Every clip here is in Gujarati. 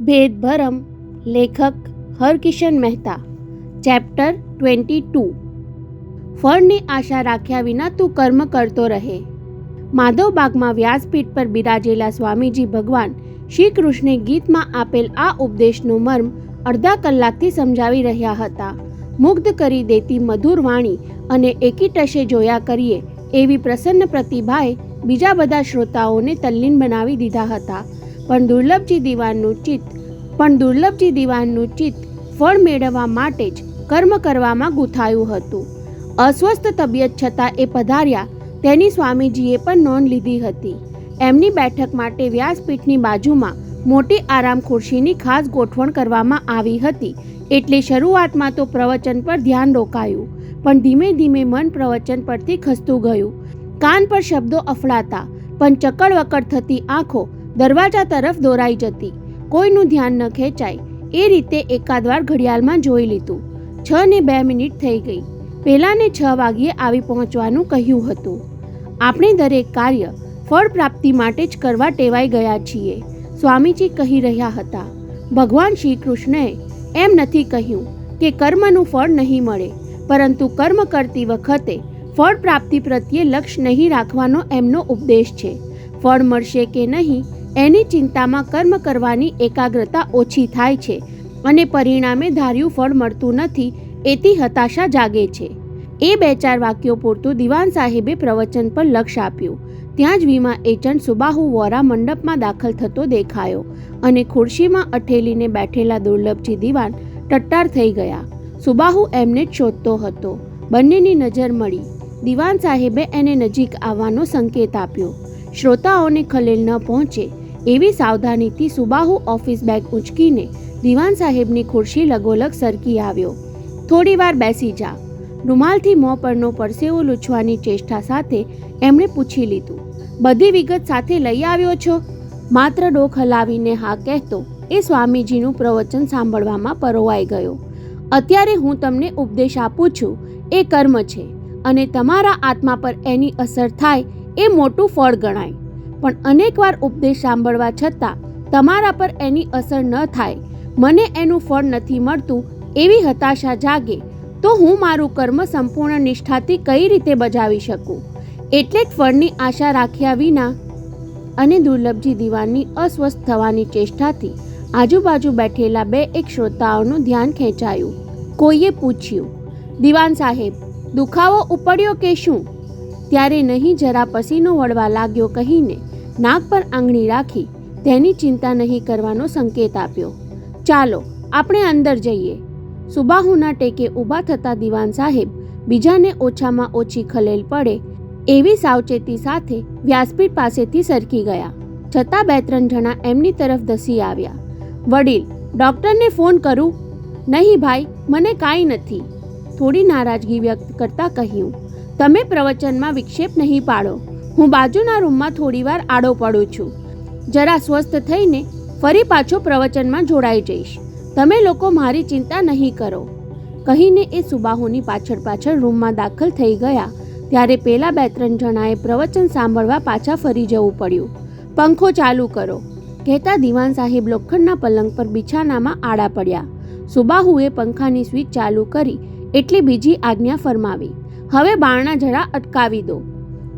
ભેદભરમ. લેખક હરકિશન મહેતા. ચેપ્ટર 22. ફળની આશા રાખ્યા વિના તું કર્મ કરતો રહે. માધવબાગમાં વ્યાસપીઠ પર બિરાજેલા સ્વામીજી ભગવાન શ્રી કૃષ્ણે ગીતમાં આપેલ આ ઉપદેશનો મર્મ અડધા કલાકથી સમજાવી રહ્યા હતા. મુગ્ધ કરી દેતી મધુર વાણી અને એકી જોયા કરીએ એવી પ્રસન્ન પ્રતિભાએ બીજા બધા શ્રોતાઓને તલ્લીન બનાવી દીધા હતા. પણ દુર્લભજી દીવાનનું ચિત્ત ફળ મેળવવા માટે જ કર્મ કરવામાં ગૂંથાયું હતું. અસ્વસ્થ તબિયત છતાં એ પધાર્યા તેની સ્વામીજીએ પણ નોંધ લીધી હતી. એમની બેઠક માટે વ્યાસપીઠની બાજુમાં મોટી આરામ ખુરશીની ખાસ ગોઠવણ કરવામાં આવી હતી. એટલે શરૂઆતમાં તો પ્રવચન પર ધ્યાન રોકાયું, પણ ધીમે ધીમે મન પ્રવચન પરથી ખસતું ગયું. કાન પર શબ્દો અફડાતા, પણ ચકડવકડ થતી આંખો દરવાજા તરફ દોરાઈ જતી. કોઈનું ધ્યાન ન ખેંચાય એ રીતે એકાદવાર ઘડિયાળમાં જોઈ લીધું. 6:02 થઈ ગઈ. પેલાને 6 વાગ્યે આવી પહોંચવાનું કહ્યું હતું. આપણે દરેક કાર્ય ફળ પ્રાપ્તિ માટે જ કરવા ટેવાઈ ગયા છીએ, સ્વામીજી કહી રહ્યા હતા. ભગવાન શ્રી કૃષ્ણએ એમ નથી કહ્યું કે કર્મનું ફળ નહીં મળે, પરંતુ કર્મ કરતી વખતે ફળ પ્રાપ્તિ પ્રત્યે લક્ષ્ય નહીં રાખવાનો એમનો ઉપદેશ છે. ફળ મળશે કે નહીં એની ચિંતામાં કર્મ કરવાની એકાગ્રતા ઓછી થાય છે અને પરિણામે ધાર્યું ફળ મળતું નથી એથી હતાશા જાગે છે. એ 2-4 વાક્યો પૂરતું દિવાન સાહેબે પ્રવચન પર લક્ષ્ય આપ્યું. ત્યાં જ વીમા એજન્ટ સુબાહુ વોરા મંડપમાં દાખલ થતો દેખાયો અને ખુરશીમાં અઠેલીને બેઠેલા દુર્લભજી દિવાન ટટ્ટાર થઈ ગયા. સુબાહુ એમને જ શોધતો હતો. બંનેની નજર મળી. દિવાન સાહેબે એને નજીક આવવાનો સંકેત આપ્યો. શ્રોતાઓને ખલેલ ન પહોંચે એવી સાવધાનીથી સુબાહુ ઓફિસ બેગ ઉંચકીને દિવાન સાહેબની ખુરશી લગોલગ સરકી આવ્યો. થોડીવાર બેસી જા. રૂમાલથી મોં પરનો પરસેવો લૂછવાની ચેષ્ટા સાથે એમણે પૂછી લીધું. બધી વિગત સાથે લઈ આવ્યો છો? માત્ર ડોક હલાવીને હા કહેતો એ સ્વામીજીનું પ્રવચન સાંભળવામાં પરોવાઈ ગયો. અત્યારે હું તમને ઉપદેશ આપું છું એ કર્મ છે અને તમારા આત્મા પર એની અસર થાય એ મોટું ફળ ગણાય. પણ અનેકવાર ઉપદેશ સાંભળવા છતાં તમારા પર એની અસર ન થાય, મને એનું ફળ નથી મળતું એવી હતાશા જાગે તો હું મારું કર્મ સંપૂર્ણ નિષ્ઠાથી કઈ રીતે બજાવી શકું? એટલે જ ફળની આશા રાખ્યા વિના અને દુર્લભજી દિવાનની અસ્વસ્થ થવાની ચેષ્ટાથી આજુબાજુ બેઠેલા 2-1 શ્રોતાઓનું ધ્યાન ખેંચાયું. કોઈએ પૂછ્યું, દિવાન સાહેબ, દુખાવો ઉપડ્યો કે શું? ત્યારે નહીં જરા પસીનો વળવા લાગ્યો કહીને નાક પર આંગળી રાખી તેની ચિંતા નહીં કરવાનો સંકેત આપ્યો. ચાલો આપણે અંદર જઈએ. સુબાહુના ટેકે ઊભા થતા દિવાન સાહેબ બીજાને ઓછામાં ઓછી ખલેલ પડે એવી સાવચેતી સાથે વ્યાસપીઠ પાસેથી સરકી ગયા. છતાં 2-3 જણા એમની તરફ ધસી આવ્યા. વડીલ, ડૉક્ટરને ફોન કરું? નહીં ભાઈ, મને કાંઈ નથી, થોડી નારાજગી વ્યક્ત કરતા કહ્યું. તમે પ્રવચનમાં વિક્ષેપ નહીં પાડો. હું બાજુના રૂમમાં થોડીવાર આડો પડું છું. જરા સ્વસ્થ થઈને ફરી પાછો પ્રવચનમાં જોડાઈ જઈશ. તમે લોકો મારી ચિંતા નહીં કરો, કહીને એ સુબાહુની પાછળ રૂમમાં દાખલ થઈ ગયા. ત્યારે પેલા 2-3 જણાએ પ્રવચન સાંભળવા પાછા ફરી જવું પડ્યું. પંખો ચાલુ કરો, કહેતા દિવાન સાહેબ લોખંડના પલંગ પર બિછાનામાં આડા પડ્યા. સુબાહુએ પંખાની સ્વિચ ચાલુ કરી એટલે બીજી આજ્ઞા ફરમાવી. હવે બારણા જરા અટકાવી દો.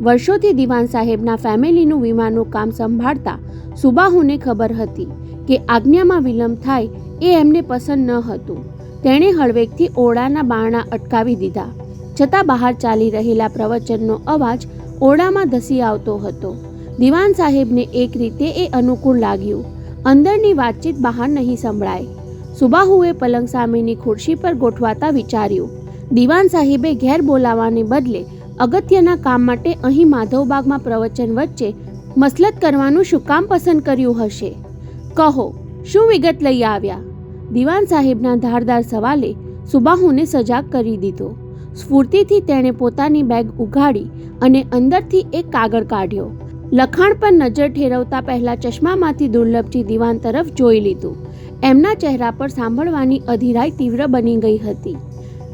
વર્ષોથી દિવાન સાહેબના ફેમિલીનું વીમાનું કામ સંભાળતા સુબાહુને ખબર હતી કે આજ્ઞામાં વિલંબ થાય એ એમને પસંદ ન હતું. તેણે હળવેકથી ઓરડાના બારણા અટકાવી દીધા. છતાં બહાર ચાલી રહેલા પ્રવચનનો અવાજ ઓરડામાં ધસી આવતો હતો. દિવાન સાહેબને એક રીતે એ અનુકૂળ લાગ્યું. અંદરની વાતચીત બહાર નહીં સંભળાય. સુબાહુએ પલંગ સામેની ખુરશી પર ગોઠવાતા વિચાર્યું, દિવાન સાહેબે ઘેર બોલાવાને બદલે અગત્યના કામ માટે અહીં માધવબાગમાં પ્રવચન વચ્ચે મસલત કરવાનું શું કામ પસંદ કર્યું હશે? કહો, શું વિગત લઈ આવ્યા? દિવાન સાહેબના ધારદાર સવાલે સુબાહુને સજાગ કરી દીધો. સ્ફૂર્તિથી તેણે પોતાની બેગ ઉઘાડી અને અંદરથી એક કાગળ કાઢ્યો. લખાણ પર નજર ઠેરવતા પહેલા ચશ્મામાંથી દુર્લભજી દિવાન તરફ જોઈ લીધું. એમના ચહેરા પર સાંભળવાની અધીરાઈ તીવ્ર બની ગઈ હતી.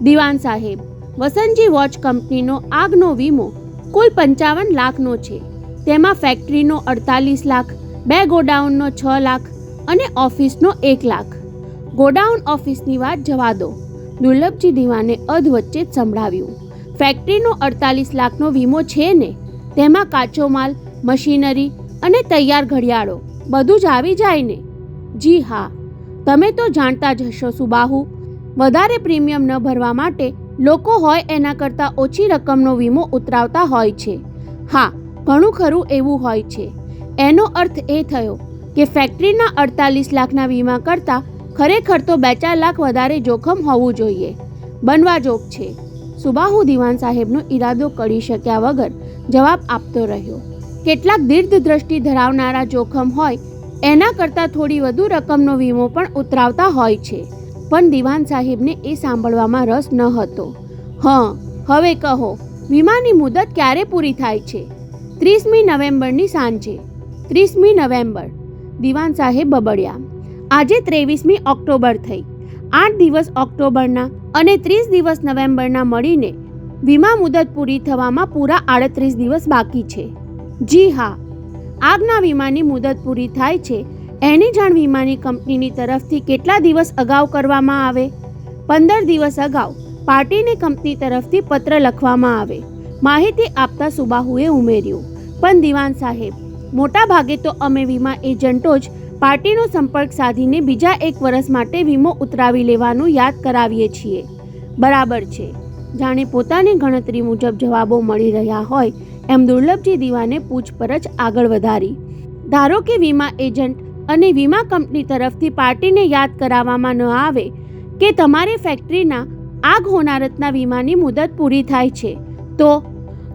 દિવાન સાહેબ, વસંતજી વોચ કંપનીનો આગનો વીમો કુલ 55 લાખનો છે. તેમાં ફેક્ટરીનો 48 લાખ, 2 ગોડાઉનનો 6 લાખ, અને ઓફિસનો 1 લાખ. ગોડાઉન ઓફિસની વાત જવા દો. દુર્લભજી દીવાને અધ વચ્ચે જ સંભળાવ્યું. ફેક્ટરીનો 48 લાખનો વીમો છે ને, તેમાં કાચો માલ, મશીનરી અને તૈયાર ઘડિયાળો બધું જ આવી જાય ને? જી હા. તમે તો જાણતા જ હશો સુબાહુ, વધારે પ્રીમિયમ ન ભરવા માટે લોકો હોય એના કરતાં ઓછી રકમનો વીમો ઉતરાવતા હોય છે. હા, ઘણું ખરું એવું હોય છે. એનો અર્થ એ થયો કે ફેક્ટરીના 48 લાખના વીમા કરતાં ખરેખર તો 2-4 લાખ વધારે જોખમ હોવું જોઈએ. બનવા જોગ છે. સુબાહુ દિવાન સાહેબનો ઈરાદો કરી શક્યા વગર જવાબ આપતો રહ્યો. કેટલાક દીર્ઘ દ્રષ્ટિ ધરાવનારા જોખમ હોય એના કરતાં થોડી વધુ રકમનો વીમો પણ ઉતરાવતા હોય છે. પણ દિવાન સાહેબને એ સાંભળવામાં રસ ન હતો. હવે કહો, વીમાની મુદત ક્યારે પૂરી થાય છે? 30મી નવેમ્બરની સાંજે. 30મી નવેમ્બર, દિવાન સાહેબ બબડ્યા. આજે 23મી ઓક્ટોબર થઈ. 8 દિવસ ઓક્ટોબરના અને 30 દિવસ નવેમ્બરના મળીને વીમા મુદત પૂરી થવામાં પૂરા 38 દિવસ બાકી છે. જી હા, આગના વીમાની મુદત પૂરી થાય છે એની જાણ વીમાની કંપનીની તરફથી કેટલા દિવસ અગાઉ કરવામાં આવે? 15 દિવસ અગાઉ પાર્ટીને કંપની તરફથી પત્ર લખવામાં આવે, માહિતી આપતા સુબાહુએ ઉમેર્યું. પણ દિવાન સાહેબ, મોટા ભાગે તો અમે વીમા એજન્ટો જ પાર્ટીનો સંપર્ક સાધીને બીજા 1 વર્ષ માટે વીમો ઉતરાવી લેવાનું યાદ કરાવીએ છીએ. બરાબર છે. જાણે પોતાની ગણતરી મુજબ જવાબો મળી રહ્યા હોય એમ દુર્લભજી દીવાને પૂછપરછ આગળ વધારી. ધારો કે વીમા એજન્ટ અને વીમા કંપની તરફથી પાર્ટીને યાદ કરાવવામાં ન આવે કે તમારી ફેક્ટરીના આગ હોનારતના વીમાની મુદત પૂરી થાય છે, તો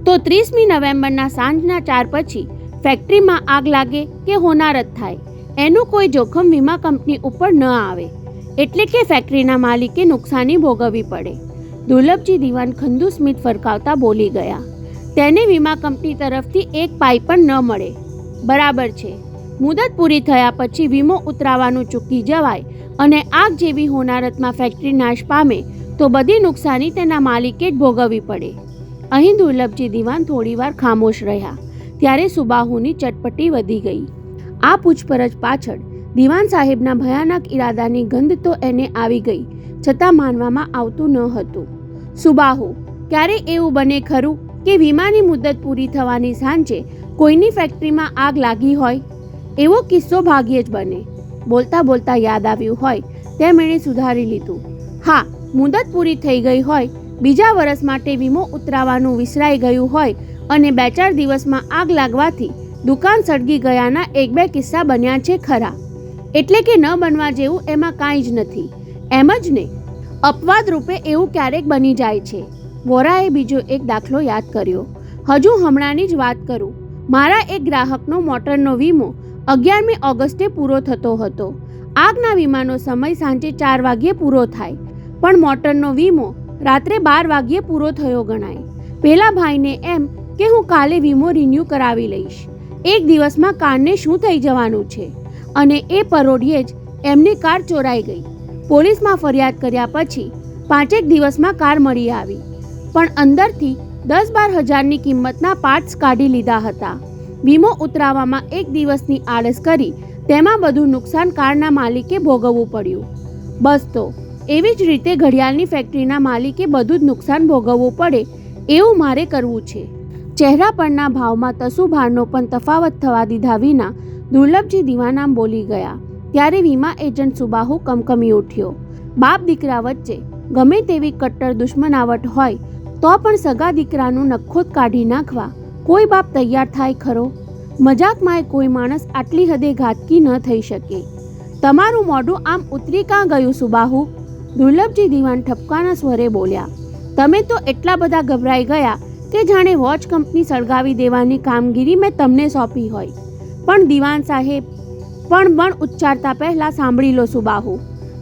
30મી નવેમ્બરના સાંજના 4 પછી ફેક્ટરીમાં આગ લાગે કે હોનારત થાય, એનું કોઈ જોખમ વીમા કંપની ઉપર ન આવે, એટલે કે ફેક્ટરીના માલિકે નુકસાની ભોગવવી પડે. દુર્લભજી દીવાન ખંદુ સ્મિત ફરકાવતા બોલી ગયા. તેને વીમા કંપની તરફથી 1 પાઈ પણ ન મળે. બરાબર છે. મુદત પૂરી થયા પછી વીમો ઉતરાવવાનું ચૂકી જવાય અને આગ જેવી હોનારતમાં ફેક્ટરી નાશ પામે તો બધી નુકસાની તેના માલિકે જ ભોગવવી પડે. અહીં દુર્લભજી દીવાન થોડીવાર ખામોશ રહ્યા. ત્યારે સુબાહુની ચટપટી વધી ગઈ. આ પૂછપરછ પાછળ દિવાન સાહેબના ભયાનક ઈરાદાની ગંધ તો એને આવી ગઈ, છતાં માનવામાં આવતું ન હતું. સુબાહુ, ક્યારે એવું બને ખરું કે વીમાની મુદત પૂરી થવાની સાંજે કોઈની ફેક્ટરીમાં આગ લાગી હોય? એવો કિસ્સો ભાગ્યે જ બને. બોલતા બોલતા યાદ આવ્યું હોય તેમ એણે સુધારી લીધું. હા, મુદત પૂરી થઈ ગઈ હોય, બીજા વર્ષ માટે વીમો ઉતરાવવાનું વિસરાઈ ગયું હોય અને 2-4 દિવસમાં આગ લાગવાથી દુકાન સળગી ગયાના 1-2 કિસ્સા બન્યા છે ખરા. એટલે કે ન બનવા જેવું એમાં કાંઈ જ નથી, એમ જ ને? અપવાદ રૂપે એવું ક્યારેક બની જાય છે. વોરાએ બીજો એક દાખલો યાદ કર્યો. હજુ હમણાંની જ વાત કરું. મારા એક ગ્રાહકનો મોટરનો વીમો 11મી ઓગસ્ટે પૂરો થતો હતો. આગના વીમાનો સમય સાંજે 4 વાગ્યે પૂરો થાય, પણ મોટરનો વીમો રાત્રે 12 વાગ્યે પૂરો થયો ગણાય. પેલા ભાઈને એમ કે હું કાલે વીમો રિન્યૂ કરાવી લઈશ. 1 દિવસમાં કારને શું થઈ જવાનું છે? અને એ પરોઢિયે જ એમની કાર ચોરાઈ ગઈ. પોલીસમાં ફરિયાદ કર્યા પછી 5-1 દિવસમાં કાર મળી આવી, પણ અંદરથી 10-12 હજારની કિંમતના પાર્ટ્સ કાઢી લીધા હતા. વીમો ઉતરાવવામાં 1 દિવસની આળસ કરી તેમાં બધું નુકસાન કારના માલિકે ભોગવવું પડ્યું. બસ તો એવી જ રીતે ઘડિયાળની ફેક્ટરીના માલિકે બધું જ નુકસાન ભોગવવું પડે એવું મારે કરવું છે. ચહેરા પરના ભાવમાં તસુભારનો પણ તફાવત થવા દીધા વિના દુર્લભજી દીવાનામ બોલી ગયા. ત્યારે વીમા એજન્ટ સુબાહુ કમકમી ઉઠ્યો. બાપ દીકરા વચ્ચે ગમે તેવી કટ્ટર દુશ્મનાવટ હોય તો પણ સગા દીકરાનું નખોદ કાઢી નાખવા કોઈ બાપ તૈયાર થાય ખરો? મજાકમાં કોઈ માણસ આટલી હદે ઘાતકી ન થઈ શકે. તમારું મોઢું આમ ઉતરી કાં ગયું સુબાહુ? દુર્લભજી દીવાન ઠપકાના સ્વરે બોલ્યા. તમે તો એટલા બધા ગભરાઈ ગયા કે જાણે વોચ કંપની સળગાવી દેવાની કામગીરી મેં તમને સોંપી હોય. પણ દિવાન સાહેબ, પણ ઉચ્ચારતા પહેલા સાંભળી લો સુબાહુ.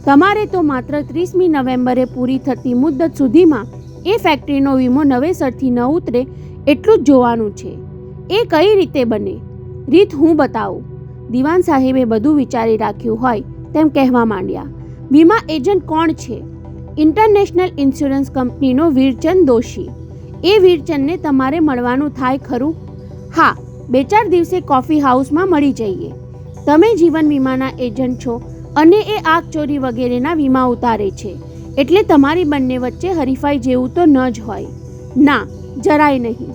તમારે તો માત્ર 30મી નવેમ્બરે પૂરી થતી મુદ્દત સુધીમાં એ ફેક્ટરીનો વીમો નવેસરથી ન ઉતરે એટલું જ જોવાનું છે. એ કઈ રીતે બને? રીત હું બતાવું. દિવાન સાહેબે બધું વિચારી રાખ્યું હોય તેમ કહેવા માંડ્યા. વીમા એજન્ટ કોણ છે? ઇન્ટરનેશનલ ઇન્સ્યોરન્સ કંપનીનો વીરચંદ દોશી. એ વીરચંદને તમારે મળવાનું થાય ખરું? હા, 2-4 દિવસે કોફી હાઉસમાં મળી જઈએ. તમે જીવન વીમાના એજન્ટ છો અને એ આગ ચોરી વગેરેના વીમા ઉતારે છે, એટલે તમારી બંને વચ્ચે હરીફાઈ જેવું તો ન જ હોય. ના, જરાય નહીં.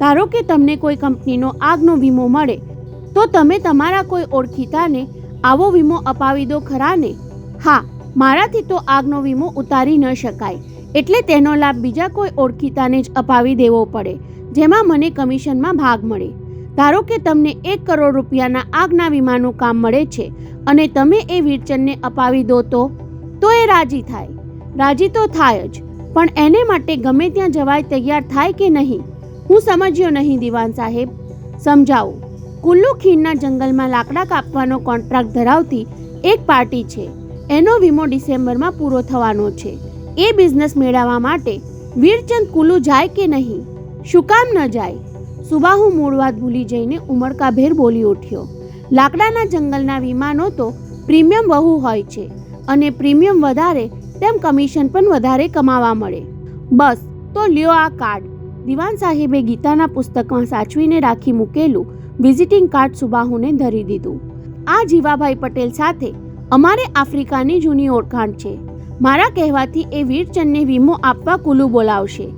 ધારો કે તમને કોઈ કંપનીનો આગનો વીમો મળે તો તમે તમારા કોઈ ઓળખીતાને આવો વીમો અપાવી દો ખરા ને? હા, મારાથી તો આગનો વીમો ઉતારી ન શકાય, એટલે તેનો લાભ બીજા કોઈ ઓળખીતાને જ અપાવી દેવો પડે, જેમાં મને કમિશનમાં ભાગ મળે. ધારો કે તમને 1 કરોડ રૂપિયાના આગના વીમાનું કામ મળે છે અને તમે એ વીરચંદને અપાવી દો તો એ રાજી થાય. રાજી તો થાય જ, પણ એને માટે ગમે ત્યાં જવાય તૈયાર થાય કે નહીં? હું સમજ્યો નહીં દિવાન સાહેબ. સમજાવું. કુલ્લુ ખીણના જંગલમાં લાકડા કાપવાનો કોન્ટ્રાક્ટ ધરાવતી એક પાર્ટી છે. એનો વીમો ડિસેમ્બરમાં પૂરો થવાનો છે. એ બિઝનેસ મેળવવા માટે વીરચંદ કુલ્લુ જાય કે નહીં? શું કામ ન જાય? સુબાહુ મૂળ વાત ભૂલી જઈને ઉમળકાભેર બોલી ઉઠ્યો. લાકડાના જંગલના વીમાનો તો પ્રીમિયમ બહુ હોય છે અને પ્રીમિયમ વધારે તેમ કમિશન પણ વધારે કમાવા મળે. બસ તો લ્યો આ કાર્ડ. દિવાન સાહેબે ગીતાના પુસ્તકમાં સાચવીને રાખી મૂકેલું વિઝિટિંગ કાર્ડ સુબાહુને ધરી દીધું. આ જીવાભાઈ પટેલ સાથે અમારે આફ્રિકાની જૂની ઓળખાણ છે. મારા કહેવાથી એ વીરચંદને વીમો આપવા કુલ્લુ બોલાવશે.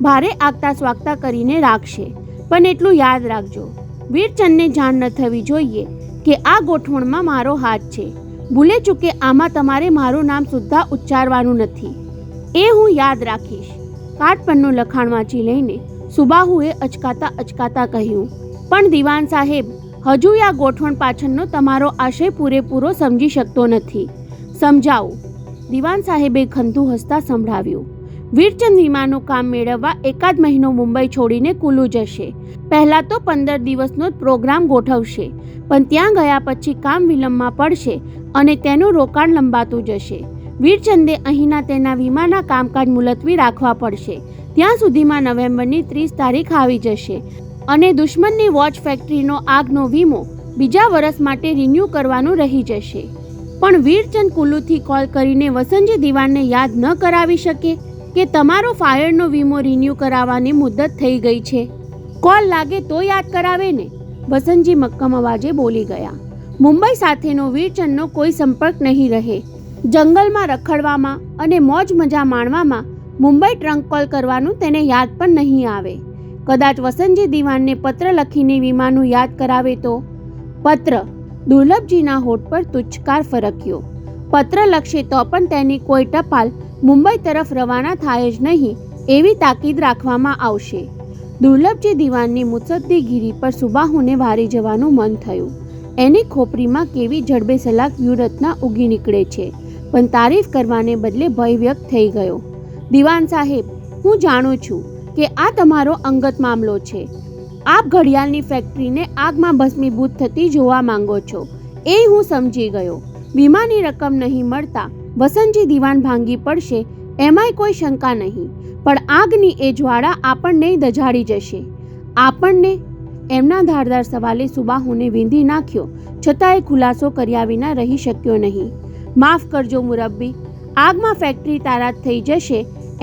ભારે આગતા સ્વાગતા કરીને રાખશે. પણ એટલું યાદ રાખજો, વીરચંદને જાણ ન થવી જોઈએ કે આ ગોઠવણમાં મારો હાથ છે. ભૂલે ચૂકે આમાં તમારે મારું નામ સુદ્ધા ઉચ્ચારવાનું નથી. એ હું યાદ રાખીશ. કાર્ડ પરનું લખાણ વાંચી લઈને સુબાહુએ અચકાતા કહ્યું, પણ દિવાન સાહેબ, હજુ આ ગોઠવણ પાછળનો તમારો આશય પૂરેપૂરો સમજી શકતો નથી. સમજાવું. દિવાન સાહેબે ખંતું હસતા સંભળાવ્યું. વીરચંદ વીમાનું કામ મેળવવા 1 મહિનો મુંબઈ છોડીને કુલ્લુ જશે. પહેલા તો 15 દિવસનો જ પ્રોગ્રામ ગોઠવશે, પણ ત્યાં ગયા પછી કામ વિલંબમાં પડશે અને તેનું રોકાણ લંબાતું જશે. વીરચંદે અહીંના તેના વીમાના કામકાજ મુલતવી રાખવા પડશે. ત્યાં સુધીમાં નવેમ્બરની 30 તારીખ આવી જશે અને દુશ્મનની વોચ ફેક્ટરીનો આગનો વીમો બીજા વર્ષ માટે રિન્યૂ કરવાનું રહી જશે. પણ વીરચંદ કુલ્લુથી કોલ કરીને વસંતજી દિવાનને યાદ ન કરાવી શકે કે તમારો ફાયરનો વીમો રિન્યૂ કરાવવાની મુદત થઈ ગઈ છે? કોલ લાગે તો યાદ કરાવે ને? વસંતજી મક્કમ અવાજે બોલી ગયા. મુંબઈ સાથેનો વીરચંદનો કોઈ સંપર્ક નહીં રહે. જંગલમાં રખડવામાં અને મોજ મજા માણવામાં મુંબઈ ટ્રંક કોલ કરવાનું તેને યાદ પણ નહીં આવે. કદાચ વસંતજી દિવાનને પત્ર લખીને વીમાનું યાદ કરાવે તો? પત્ર. દુર્લભજીના હોઠ પર તુચ્છકાર ફરક્યો. પત્ર લખશે તો પણ તેની કોઈ ટપાલ મુંબઈ તરફ રવાના થાય જ નહીં એવી તાકીદ રાખવામાં આવશે. દુર્લભજી દિવાનની મુત્સદ્દીગીરી પર સુબાહુને વારી જવાનું મન થયું. એની ખોપરીમાં કેવી જડબે સલાક વ્યૂહરચના ઉગી નીકળે છે, પણ તારીફ કરવાને બદલે ભય વ્યક્ત થઈ ગયો. દિવાન સાહેબ, હું જાણું છું કે આ તમારો અંગત મામલો છે. આપ ઘડિયાળની ફેક્ટરીને આગમાં ભસ્મીભૂત થતી જોવા માંગો છો, એ હું સમજી ગયો. વીમાની રકમ નહીં મળતા વસંતજી દિવાન ભાંગી પડશે એમાંય કોઈ શંકા નહીં, પણ આગની એ જ્વાળા આપણને દઝાડી જશે. આપણને? એમના ધારદાર સવાલે સુબાહુને વીંધી નાખ્યો, છતાં એ ખુલાસો કર્યા વિના રહી શક્યો નહીં. માફ કરજો મુરબ્બી, આગમાં ફેક્ટરી તારાત થઈ જશે,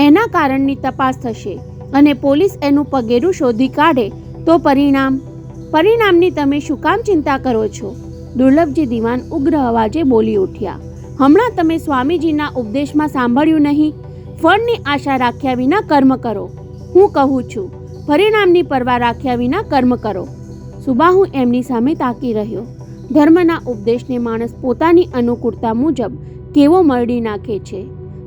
એના કારણની તપાસ થશે અને પોલીસ એનું પગેરું શોધી કાઢે તો પરિણામની તમે શું કામ ચિંતા કરો છો? દુર્લભજી દિવાન ઉગ્ર અવાજે બોલી ઉઠ્યા. હમણાં તમે સ્વામીજીના ઉપદેશમાં સાંભળ્યું નહીં? ફળની આશા રાખ્યા વિના કર્મ કરો. હું કહું છું, પરિણામની પરવા રાખ્યા વિના કર્મ કરો. સુબાહુ એમની સામે તાકી રહ્યો. ધર્મના ઉપદેશને માણસ પોતાની અનુકૂળતા મુજબ કેવો મરડી નાખે છે.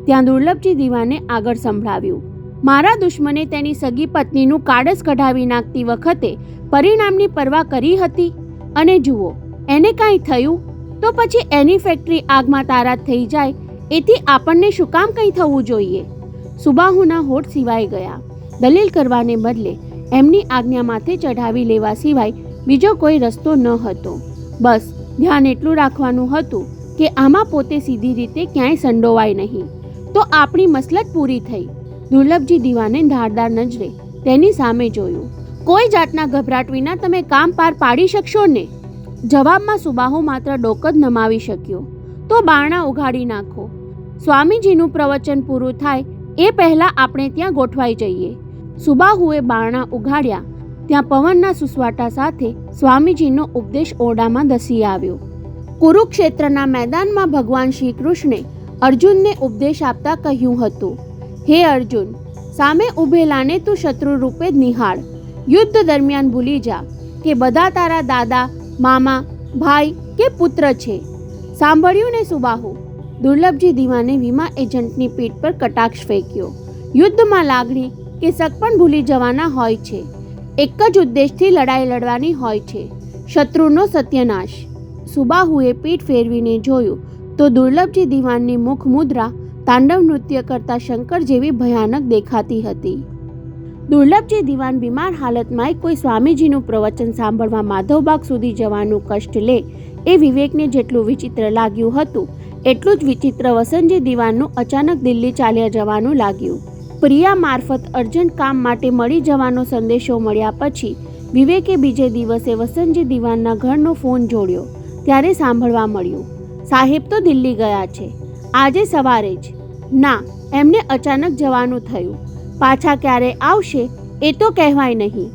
ત્યાં દુર્લભજી દિવાને આગળ સંભળાવ્યું. મારા દુશ્મને તેની સગી પત્નીનું કાળસ કઢાવી નાખતી વખતે પરિણામની પરવા કરી હતી, અને જુઓ એને કાંઈ થયું તો પછી એની ફેક્ટરી આગમાં તારાત થઈ જાય એથી આપણને શું કામ કંઈ થવું જોઈએ? સુબાહુના હોઠ સિવાય ગયા. દલીલ કરવાને બદલે એમની આજ્ઞા માથે ચઢાવી લેવા સિવાય બીજો કોઈ રસ્તો ન હતો. બસ ધ્યાન એટલું રાખવાનું હતું કે આમાં પોતે સીધી રીતે ક્યાંય સંડોવાય નહીં, તો આપણી મસલત પૂરી થઈ. દુર્લભજી દિવાને ધારદાર નજરે તેની સામે જોયું. કોઈ જાતના ગભરાટ વિના તમે કામ પાર પાડી શકશો ને? જવાબમાં સુબાહુ માત્ર ડોક જ નમાવી શક્યો. તો બારણા ઉઘાડી નાખો. સ્વામીજીનું પ્રવચન પૂરું થાય એ પહેલા આપણે ત્યાં ગોઠવાઈ જઈએ. સુબાહુએ બારણા ઉઘાડ્યા. ત્યાં પવનના સુસવાટા સાથે સ્વામીજીનો ઉપદેશ ઓરડામાં ધસી આવ્યો. કુરુક્ષેત્રના મેદાનમાં ભગવાન શ્રી કૃષ્ણે અર્જુનને ઉપદેશ આપતા કહ્યું હતું, હે અર્જુન, સામે ઉભેલાને તું શત્રુ રૂપે જ નિહાળ. યુદ્ધ દરમિયાન ભૂલી જા કે બધા તારા દાદા, મામા, ભાઈ કે પુત્ર છે. સાંભળ્યું ને સુબાહુ? દુર્લભજી દીવાને વીમા એજન્ટની પીઠ પર કટાક્ષ ફેંક્યો. યુદ્ધમાં લાગણી કે શક પણ ભૂલી જવાના હોય છે. એક જ ઉદ્દેશથી લડાઈ લડવાની હોય છે, શત્રુનો સત્યનાશ. સુબાહુએ પીઠ ફેરવીને જોયું તો દુર્લભજી દીવાનની મુખ મુદ્રા તાંડવ નૃત્ય કરતા શંકર જેવી ભયાનક દેખાતી હતી. દુર્લભજી દીવાન બીમાર હાલતમાં કોઈ સ્વામીજીનું પ્રવચન સાંભળવા માધવબાગ સુધી જવાનું કષ્ટ લે એ વિવેકને જેટલું વિચિત્ર લાગ્યું હતું એટલું જ વિચિત્ર વસંતજી દીવાનનું અચાનક દિલ્હી ચાલ્યા જવાનું લાગ્યું. પ્રિયા મારફત અર્જન્ટ કામ માટે મળી જવાનો સંદેશો મળ્યા પછી વિવેકે બીજે દિવસે વસંતજી દીવાનના ઘરનો ફોન જોડ્યો ત્યારે સાંભળવા મળ્યું, સાહેબ તો દિલ્હી ગયા છે, આજે સવારે જ. ના, એમને અચાનક જવાનું થયું. પાછા ક્યારે આવશે એ તો કહેવાય નહીં.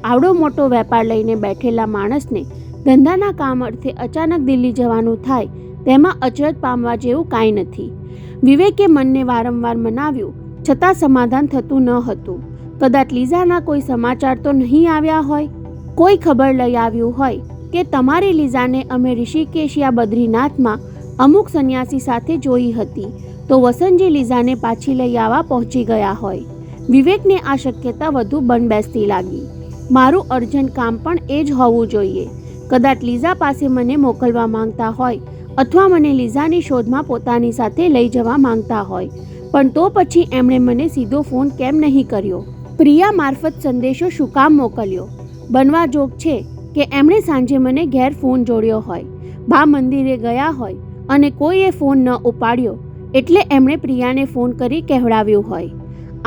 આવડો મોટો વેપાર લઈને બેઠેલા માણસને ધંધાના કામ અર્થે અચાનક દિલ્હી જવાનું થાય તેમાં અચરજ પામવા જેવું કાંઈ નથી. વિવેકે મનને વારંવાર મનાવ્યું છતાં સમાધાન થતું ન હતું. કદાચ લીઝાના કોઈ સમાચાર તો નહીં આવ્યા હોય, કોઈ ખબર લઈ આવ્યું હોય કે તમારી લીઝાને અમે ઋષિકેશ યા બદ્રીનાથમાં અમુક સંન્યાસી સાથે જોઈ હતી તો વસંતજી લીઝાને પાછી લઈ આવવા પહોંચી ગયા હોય. વિવેકને આ શક્યતા વધુ બનબેસતી લાગી. મારું અર્જન્ટ કામ પણ એ જ હોવું જોઈએ. કદાચ લીઝા પાસે મને મોકલવા માંગતા હોય અથવા મને લીઝાની શોધમાં પોતાની સાથે લઈ જવા માંગતા હોય, પણ તો પછી એમણે મને સીધો ફોન કેમ નહીં કર્યો? પ્રિયા મારફત સંદેશો શું કામ મોકલ્યો? બનવા જોગ છે કે એમણે સાંજે મને ઘેર ફોન જોડ્યો હોય, બા મંદિરે ગયા હોય અને કોઈએ ફોન ન ઉપાડ્યો એટલે એમણે પ્રિયાને ફોન કરી કહેવડાવ્યું હોય.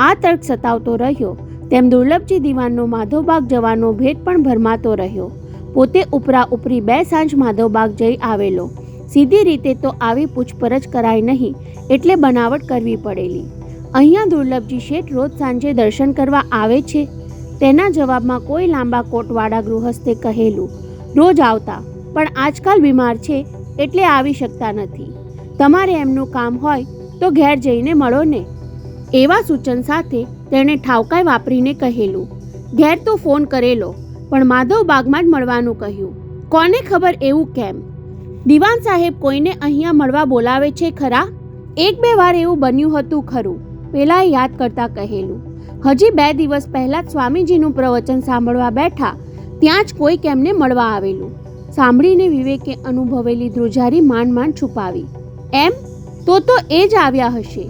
આ તર્ક સતાવતો રહ્યો તેમ દુર્લભજી દીવાનનો માધવબાગ જવાનો ભેદ પણ ભરમાતો રહ્યો. પોતે ઉપરા ઉપરી 2 સાંજ માધવબાગ જઈ આવેલો. સીધી રીતે તો આવી પૂછપરછ કરાય નહીં એટલે બનાવટ કરવી પડેલી. અહીંયા દુર્લભજી શેઠ રોજ સાંજે દર્શન કરવા આવે છે? તેના જવાબમાં કોઈ લાંબા કોટવાળા ગૃહસ્થે કહેલું, રોજ આવતા, પણ આજકાલ બીમાર છે એટલે આવી શકતા નથી. તમારે એમનું કામ હોય તો ઘેર જઈને મળો ને. એવા સૂચન સાથે તેણે ઠાવકાઈ વાપરીને કહેલું, ઘેર તો ફોન કરેલો પણ માધવબાગમાં જ મળવાનું કહ્યું. કોને ખબર એવું કેમ? દીવાન સાહેબ કોઈને અહીંયા મળવા બોલાવે છે ખરા? 1-2 વાર એવું બન્યું હતું ખરું, પેલાએ યાદ કરતા કહેલું. હજી 2 દિવસ પહેલા જ સ્વામીજીનું પ્રવચન સાંભળવા બેઠા ત્યાં જ કોઈ કેમને મળવા આવેલું. સાંભળીને વિવેકે અનુભવેલી ધ્રુજારી માંડ માંડ છુપાવી. એમ? તો એ જ આવ્યા હશે.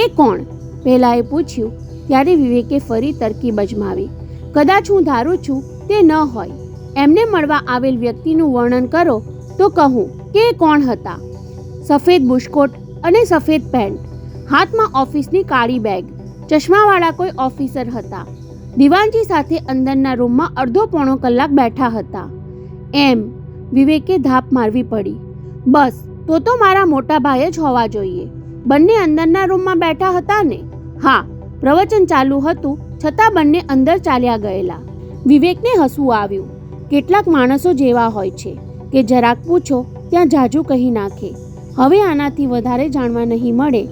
એ કોણ? પહેલાએ પૂછ્યું ત્યારે વિવેકે ફરી તરકીબ અજમાવી. કદાચ હું ધારું છું તે ન હોય. એમને મળવા આવેલ વ્યક્તિનું વર્ણન કરો તો કહું કે એ કોણ હતા. સફેદ બુશકોટ અને સફેદ પેન્ટ, હાથમાં ઓફિસની કાળી બેગ, ચશ્માવાળા કોઈ ઓફિસર હતા. દીવાનજી સાથે અંદરના રૂમમાં અડધો-પોણો કલાક બેઠા હતા. એમ? વિવેકે ધાપ મારવી પડી. બસ, તો મારા મોટા ભાઈ જ હોવા જોઈએ. બંને અંદરના રૂમમાં બેઠા હતા ને? હા, પ્રવચન ચાલુ હતું છતાં બંને અંદર ચાલ્યા ગયેલા. વિવેકને હસવું આવ્યું. કેટલાક માણસો જેવા હોય છે કે જરાક પૂછો ત્યાં જાજુ કહી નાખે. હવે આનાથી વધારે જાણવા નહીં મળે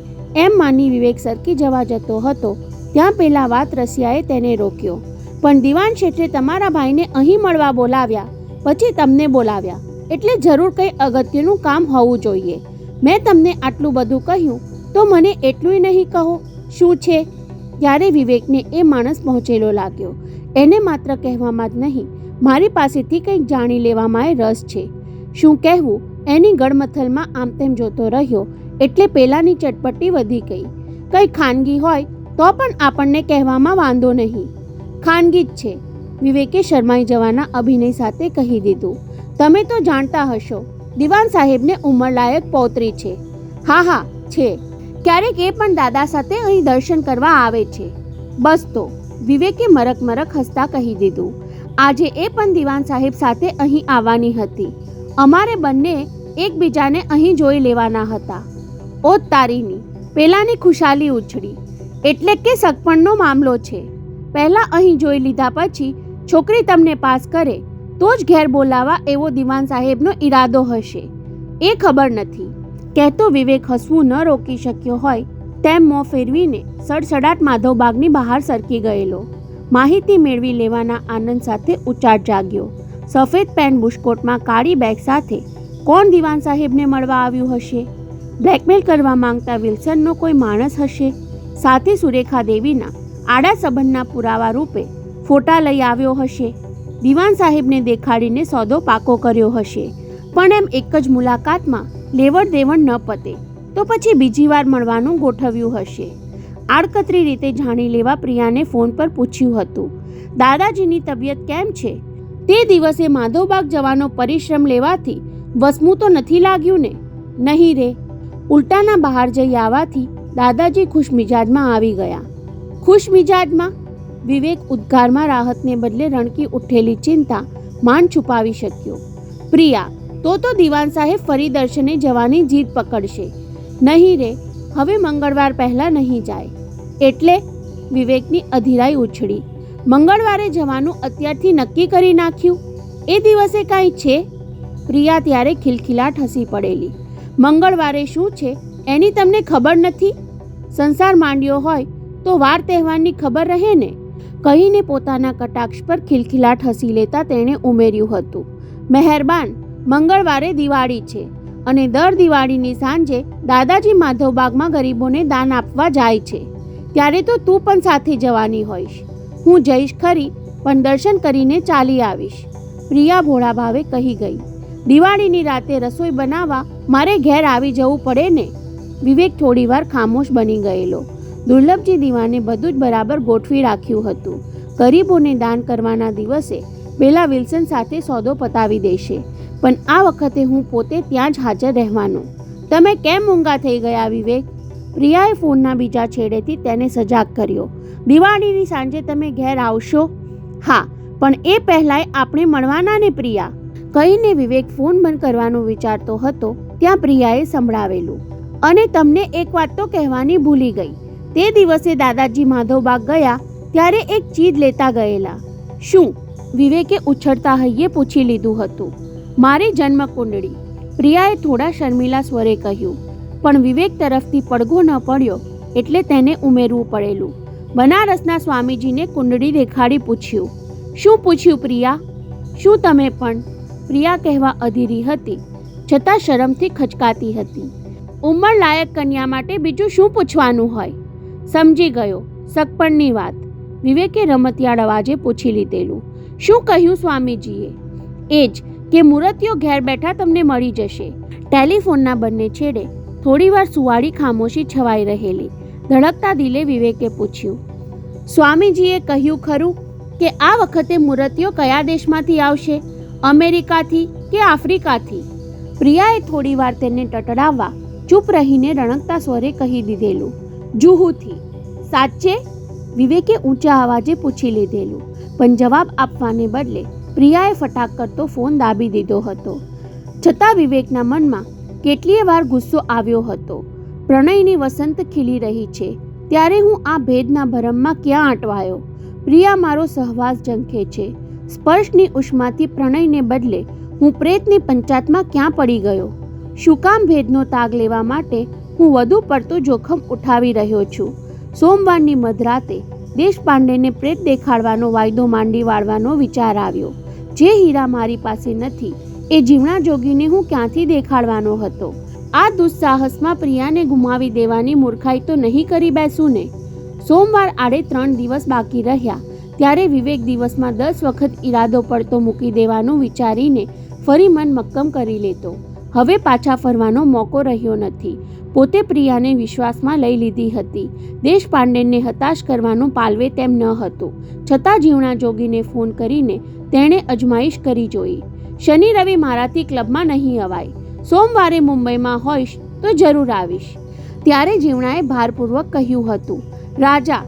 એમ માની વિવેક સરકી જવા જતો હતો ત્યાં પેલા વાત રસિયાએ તેને રોક્યો. પણ દીવાન શેઠે તમારા ભાઈને અહીં મળવા બોલાવ્યા, પછી તમને બોલાવ્યા એટલે જરૂર કંઈ અગત્યનું કામ હોવું જોઈએ. મેં તમને આટલું બધું કહ્યું તો મને એટલું નહીં કહો શું છે? ત્યારે વિવેકને એ માણસ પહોંચેલો લાગ્યો. એને માત્ર કહેવામાં જ નહીં, મારી પાસેથી કંઈક જાણી લેવામાં રસ છે. શું કહેવું એની ગળમથલમાં આમ તેમ જોતો રહ્યો એટલે પેલાની ચટપટી વધી ગઈ. કંઈ ખાનગી હોય તો પણ આપણને કહેવામાં વાંધો નહીં. ખાનગી જ છે, વિવેકે શરમાઈ જવાના અભિનય સાથે કહી દીધું. તમે તો જાણતા હશો દીવાન સાહેબને ઉંમરલાયક પૌત્રી છે. હા છે. ક્યારેક એ પણ દાદા સાથે અહીં દર્શન કરવા આવે છે. બસ તો, વિવેકે મરક હસતા કહી દીધું. આજે એ પણ દીવાન સાહેબ સાથે અહીં આવવાની હતી. અમારે બંને એકબીજાને અહીં જોઈ લેવાના હતા. ઓ તારીની! પેલાની ખુશાલી ઉછળી. એટલે કે સગપણનો મામલો છે. પહેલા અહીં જોઈ લીધા પછી છોકરી તમને પાસ કરે તો જ ઘેર બોલાવા એવો દીવાન સાહેબનો ઈરાદો હશે. એ ખબર નથી, કહેતો વિવેક હસવું ન રોકી શક્યો હોય તેમ મોં ફેરવીને સડસડાટ માધવબાગની બહાર સરકી ગયેલો. માહિતી મેળવી લેવાના આનંદ સાથે ઉચાટ જાગ્યો. સફેદ પેન્ટ બુશકોટમાં કાળી બેગ સાથે કોણ દિવાન સાહેબને મળવા આવ્યું હશે? બ્લેકમેલ કરવા માંગતા વિલ્સનનો કોઈ માણસ હશે? સાથે સુરેખા દેવીના આડા સંબંધના પુરાવા રૂપે ફોટા લઈ આવ્યો હશે? દિવાન સાહેબને દેખાડીને સોદો પાકો કર્યો હશે. પણ એમ એક જ મુલાકાતમાં લેવડ દેવડ ન પતે તો પછી બીજી વાર મળવાનું ગોઠવ્યું હશે. આડકતરી રીતે જાણી લેવા પ્રિયાને ફોન પર પૂછ્યું હતું, દાદાજીની તબિયત કેમ છે? તે દિવસે માધવબાગ જવાનો પરિશ્રમ લેવાથી વસમું તો નથી લાગ્યું ને? નહીં રે, ઉલટાના બહાર જઈ આવવાથી દાદાજી ખુશમિજાજમાં આવી ગયા. ખુશમિજાજમાં? વિવેક ઉદ્ગારમાં રાહતને બદલે રણકી ઉઠેલી ચિંતા માંડ છુપાવી શક્યો. પ્રિયા, તો દિવાન સાહેબ ફરી દર્શને જવાની જીદ પકડશે. નહીં રે, હવે મંગળવાર પહેલા નહીં જાય. એટલે? વિવેકની અધીરાઈ ઉછળી. મંગળવારે જવાનું અત્યારથી નક્કી કરી નાખ્યું? એ દિવસે કાંઈ છે? પ્રિયા ત્યારે ખિલખિલાટ હસી પડેલી. મંગળવારે શું છે એની તમને ખબર નથી? સંસાર માંડ્યો હોય તો વાર તહેવારની ખબર રહે ને? કહીને પોતાના કટાક્ષ પર ખિલખિલાટ હસી લેતા તેણે ઉમેર્યું હતું, મહેરબાન, મંગળવારે દિવાળી છે અને દર દિવાળીની સાંજે દાદાજી માધવબાગમાં ગરીબોને દાન આપવા જાય છે. ત્યારે તો તું પણ સાથે જવાની હોઈશ. હું જઈશ ખરી, પણ દર્શન કરીને ચાલી આવીશ, પ્રિયા ભોળા ભાવે કહી ગઈ. દિવાળીની રાતે રસોઈ બનાવવા મારે ઘેર આવી જવું પડે ને? વિવેક થોડીવાર ખામોશ બની ગયેલો. દુર્લભજી દીવાને બધું જ બરાબર ગોઠવી રાખ્યું હતું. ગરીબોને દાન કરવાના દિવસે પેલા વિલ્સન સાથે સોદો પતાવી દેશે, પણ આ વખતે હું પોતે ત્યાં જ હાજર રહેવાનું. તમે કેમ મૂંગા થઈ ગયા વિવેક? પ્રિયાએ ફોનના બીજા છેડેથી તેને સજાગ કર્યો. દિવાળીની સાંજે તમે ઘેર આવશો? હા, પણ એ પહેલાંય આપણે મળવાના ને પ્રિયા? કહીને વિવેક ફોન બંધ કરવાનું વિચારતો હતો ત્યાં પ્રિયાએ સંભળાવેલું, અને તમને એક વાત તો કહેવાની ભૂલી ગઈ. તે દિવસે દાદાજી માધવબાગ ગયા ત્યારે એક ચીજ લેતા ગયેલા. શું? વિવેકે ઉછળતા હૈયે પૂછી લીધું હતું. મારી જન્મકુંડળી, પ્રિયાએ થોડા શર્મિલા સ્વરે કહ્યું. પણ વિવેક તરફથી પડઘો ન પડ્યો એટલે તેને ઉમેરવું પડેલું. બનારસના સ્વામીજીને કુંડળી દેખાડી પૂછ્યું. શું પૂછ્યું પ્રિયા? શું તમે પણ? પ્રિયા કહેવા અધીરી હતી છતાં શરમથી ખચકાતી હતી. ઉંમર લાયક કન્યા માટે બીજું શું પૂછવાનું હોય? સમજી ગયો, સગપણની વાત. વિવેકે રમતિયાળ અવાજે પૂછી લીધેલું. શું કહ્યું સ્વામીજીએ? એ જ કે મૂર્તિઓ ઘેર બેઠા તમને મળી જશે. ટેલિફોનના બંને છેડે થોડીવાર સુવાળી ખામોશી છવાઈ રહેલી. ધડકતા દિલે વિવેકે પૂછ્યું, સ્વામીજીએ કહ્યું ખરું કે આ વખતે મૂર્તિઓ કયા દેશમાંથી આવશે? અમેરિકાથી કે આફ્રિકાથી? પ્રિયાએ થોડીવાર તેને ટટડાવવા ચૂપ રહીને રણકતા સ્વરે કહી દીધેલું, જુહુથી. સાચે? વિવેકે ઊંચા અવાજે પૂછી લીધેલું, પણ જવાબ આપવાને બદલે પ્રિયાએ ફટાક કરતો ફોન દાબી દીધો હતો. છતાં વિવેકના મનમાં કેટલીય વાર ગુસ્સો આવ્યો હતો. પ્રણયની વસંત ખીલી રહી છે ત્યારે હું આ ભેદના ભરમમાં ક્યાં અટવાયો? પ્રિયા મારો સહવાસ ઝંખે છે. સ્પર્શની ઉષ્માથી પ્રણયને બદલે હું પ્રેતની પંચાતમાં ક્યાં પડી ગયો? શું કામ ભેદનો તાગ લેવા માટે હું વધુ પડતું જોખમ ઉઠાવી રહ્યો છું? સોમવારની મધરાતે દેશપાંડેને પ્રેત દેખાડવાનો વાયદો માંડી વાળવાનો વિચાર આવ્યો. જે હીરા મારી પાસે નથી એ જીવણા જોગીને હું ક્યાંથી દેખાડવાનો હતો? આ દુસ્સાહસમાં પ્રિયાને ગુમાવી દેવાની મૂર્ખાઈ તો નહીં કરી બેસું ને? સોમવાર આડે 3 દિવસ બાકી રહ્યા ત્યારે વિવેક દિવસમાં 10 વખત ઈરાદો પડતો મૂકી દેવાનું વિચારીને ફરી મન મક્કમ કરી લેતો. હવે પાછા ફરવાનો મોકો રહ્યો નથી. પોતે પ્રિયાને વિશ્વાસમાં લઈ લીધી હતી. દેશપાંડેને હતાશ કરવાનું પાલવે તેમ ન હતું. છતાં જીવણા જોગીને ફોન કરીને તેણે અજમાઈશ કરી જોઈ. શનિ રવિ મારાથી ક્લબમાં નહીં અવાય. સોમવારે મુંબઈમાં હોઈશ તો જરૂર આવીશ. ત્યારે જીવણાએ ભારપૂર્વક કહ્યું હતું, રાજા,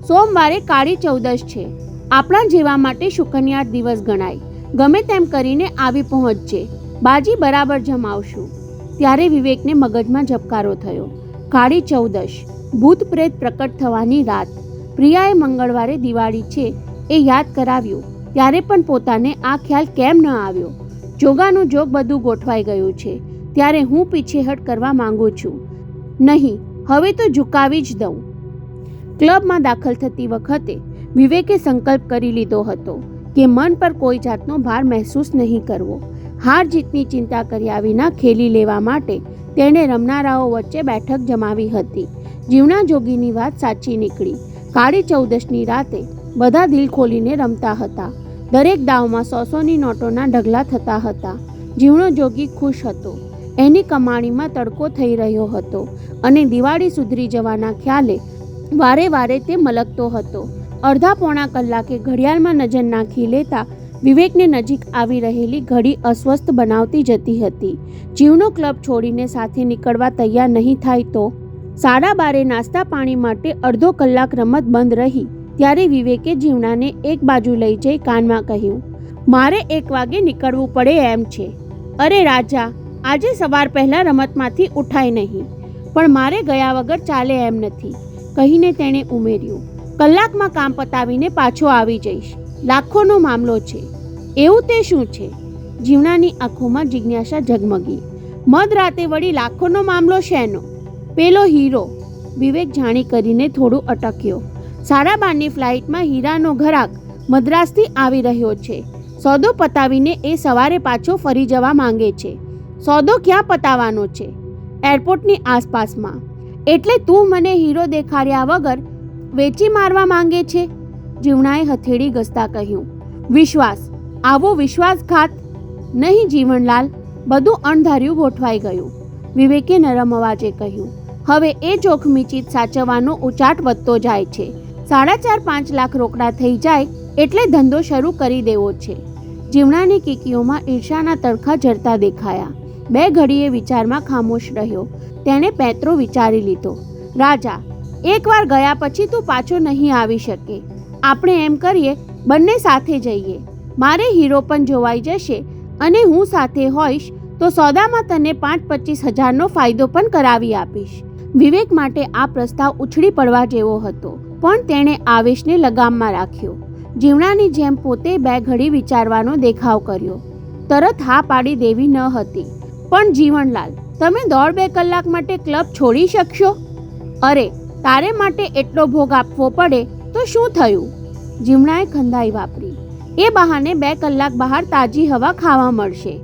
સોમવારે કાળી ચૌદશ છે. આપણા જેવા માટે શુકનિયાળ દિવસ ગણાય. ગમે તેમ કરીને આવી પહોંચજે. બાજી બરાબર જમાવશું. ત્યારે વિવેકને મગજમાં ઝબકારો થયો. કાળી ચૌદશ, ભૂત પ્રેત પ્રકટ થવાની રાત. પ્રિયાએ મંગળવારે દિવાળી છે એ યાદ કરાવ્યું ત્યારે પણ પોતાને આ ખ્યાલ કેમ ન આવ્યો? જોગાનું જોગ બધું ગોઠવાઈ ગયું છે ત્યારે હું પીછેહટ કરવા માંગુ છું. નહીં, હવે તો ઝુકાવી જ દઉં. ક્લબમાં દાખલ થતી વખતે વિવેકે સંકલ્પ કરી લીધો હતો કે મન પર કોઈ જાતનો ભાર મહેસૂસ નહીં કરવો. હાર જીતની ચિંતા કર્યા વિના ખેલી લેવા માટે તેણે રમનારાઓ વચ્ચે બેઠક જમાવી હતી. જીવના જોગીની વાત સાચી નીકળી. કાળી ચૌદશની રાતે બધા દિલ ખોલીને રમતા હતા. દરેક દાવમાં 100-100ની નોટોના ઢગલા થતા હતા. જીવનો જોગી ખુશ હતો. એની કમાણીમાં તડકો થઈ રહ્યો હતો અને દિવાળી સુધરી જવાના ખ્યાલે વારે વારે તે મલકતો હતો. અડધા પોણા કલાકે ઘડિયાળમાં નજર નાખી લેતા વિવેકને નજીક આવી રહેલી ઘડી અસ્વસ્થ બનાવતી જતી હતી. જીવનો ક્લબ છોડીને સાથે નીકળવા તૈયાર નહીં થાય તો 12:30 નાસ્તા પાણી માટે અડધો કલાક રમત બંધ રહી ત્યારે વિવેકે જીવનાને એક બાજુ લઈ જઈ કાનમાં કહ્યું, મારે 1 વાગે નીકળવું પડે એમ છે. અરે રાજા, આજે સવાર પહેલાં રમતમાંથી ઉઠાય નહીં, પણ મારે ગયા વગર ચાલે એમ નથી કહીને તેણે ઉમેર્યું, કલાકમાં કામ પતાવીને પાછો આવી જઈશ. લાખોનો મામલો છે. એવું તે શું છે? જીવનાની આંખોમાં જિજ્ઞાસા ઝગમગી. મધરાતે વળી લાખોનો મામલો શેનો? પેલો હીરો. વિવેક જાણી કરીને થોડું અટક્યો. 12:30ની ફ્લાઇટમાં હીરાનો ઘરાક મદ્રાસથી આવી રહ્યો છે. સોદો પતાવીને એ સવારે પાછો ફરી જવા માંગે છે. સોદો ક્યાં પતાવવાનો છે? એરપોર્ટની આસપાસમાં. એટલે તું મને હીરો દેખાડ્યા વગર વેચી મારવા માંગે છે? જીવનાએ હથેળી ઘસતા કહ્યું. વિશ્વાસ? આવો વિશ્વાસઘાત? નહીં જીવનલાલ, બધું અણધાર્યું ગોઠવાઈ ગયું. વિવેકે નરમ અવાજે કહ્યું. હવે એ જોખમી ચીજ સાચવવાનો ઉચાટ વધતો જાય છે. 4.5-5 લાખ રોકડા થઈ જાય એટલે ધંધો શરૂ કરી દેવો છે. જીવનાની કીકીઓમાં ઈર્ષાના તડકા ઝરતા દેખાયા. 2 ઘડીએ વિચારમાં ખામોશ રહ્યો. તેણે પેત્રો વિચારી લીધો. રાજા, એકવાર ગયા પછી તું પાછો નહીં આવી શકે. આપણે એમ કરીએ, બંને સાથે જઈએ. મારે હીરો પણ જોવાઈ જશે અને હું સાથે હોઈશ તો સોદામાં તને 5-25 હજારનો ફાયદો પણ કરાવી આપીશ. વિવેક માટે આ પ્રસ્તાવ ઉછળી પડવા જેવો હતો, પણ તેણે આવેશને લગામમાં રાખ્યો. જીવનાની જેમ પોતે 2 ઘડી વિચારવાનો દેખાવ કર્યો. તરત હા પાડી દેવી ન હતી. પણ જીવનલાલ, તમે 1.5-2 કલાક માટે ક્લબ છોડી શકશો? અરે, તારે માટે એટલો ભોગ આપવો પડે તો શું થયું? જીવનાએ ખંધાઈ વાપરી. એ બહાને 2 કલાક બહાર તાજી હવા ખાવા મળશે.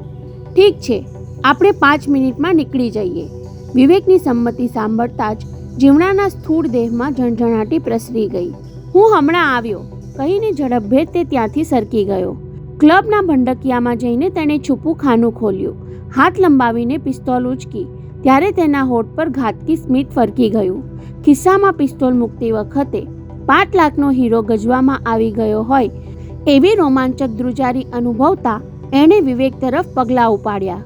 ઠીક છે, આપણે 5 મિનિટમાં નીકળી જઈએ. વિવેકની સંમતિ સાંભળતા જ જીવનાના સ્થૂળ દેહમાં ઝણઝણાટી પ્રસરી ગઈ. હું હમણાં આવ્યો કહીને ઝડપભેર તે ત્યાંથી સરકી ગયો. ક્લબના ભંડકિયામાં જઈને તેણે છૂપું ખાનું ખોલ્યું. હાથ લંબાવીને પિસ્તોલ ઉચકી ત્યારે તેના હોઠ પર ઘાતકી સ્મિત ફરકી ગયું. ખિસ્સામાં પિસ્તોલ મૂકતી વખતે 5 લાખનો હીરો ગજવામાં આવી ગયો હોય એવી રોમાંચક ધ્રુજારી અનુભવતા એણે વિવેક તરફ પગલાં ઉપાડ્યા.